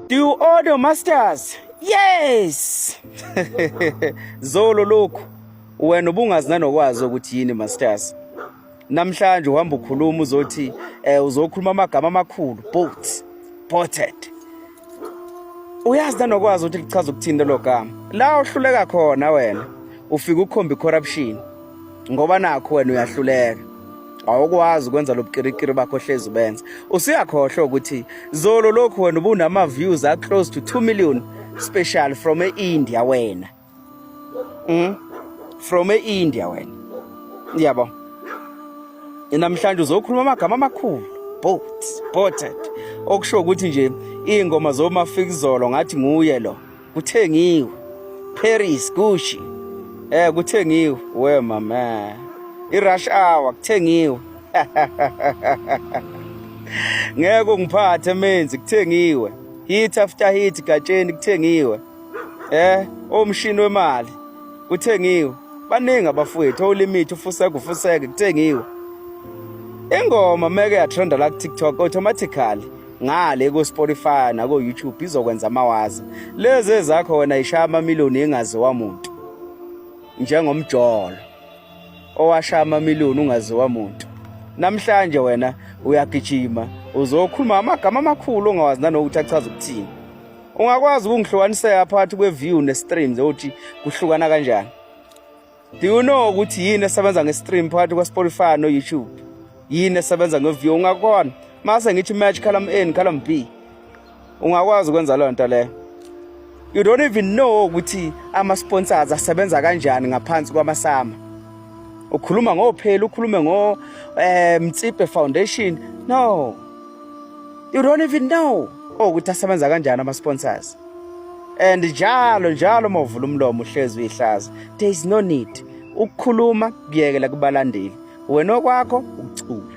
Do you order masters? Yes. Zolo lokhu wena ubungazi nanokwazi ukuthi yini masters. Namhlanje uhamba ukhuluma uzothi uzokhuluma amagama amakhulu, boated. Uyazi nanokwazi ukuthi lichaza ukuthini lo gama. La uhluleka khona wena ufika ukhomba corruption ngoba nakho wena uyahluleka. Awukwazi ukwenza lobukirikiri bakho hlezi ubenza. Usiyakhohlwa ukuthi zolo lokhu wena ubunama views are close to 2 million special from India wena. From India wena. Yabo. Namhlanje uzokhuluma amagama amakhulu, boated. Okusho ukuthi nje ingoma zomafikizolo ngathi nguye lo. Kuthengiwe. Paris, Gucci. Kuthengiwe we mama. I-rush hour kuthengiwe. Ngeke ngiphathe menzi kuthengiwe. Hit after hit gatsheni kuthengiwe. Omshini wemali kuthengiwe. Baningi abafowethu olimit ufuseke kuthengiwe. Ingoma meke yatrenda la TikTok automatically ngale ku Spotify na ku YouTube izokwenza amawaza. Lezi ezakho wena ishaya amamiliyoni engaziwa umuntu. Njengomjolo owashaya amamiliyoni ungaziwa umuntu. Namhlanje wena uyagijima uzokhuluma amagama amakhulu ongawazi nanokuthi achaza ukuthini. Ungakwazi ukungihlukanisela phakathi kwe-view ne-streams ukuthi kuhlukana kanjani? Do you know ukuthi yini esebenza nge-stream phakathi kwa-Spotify no YouTube? Yini esebenza nge-view ungakona? Mase ngithi match column A column B. Ungakwazi ukwenza leyo nto leyo. You don't even know ukuthi ama-sponsors asebenza kanjani ngaphansi kwamasama. Ukhuluma ngophela, ukhulume ngo Mtsipe Foundation. No. You don't even know ukuthi asebenza kanjani ama-sponsors. And njalo mawuvula umlomo uhlezi uyihlaza. There is no need ukukhuluma kuyekela kubalandeli. Wena okwakho ukucula.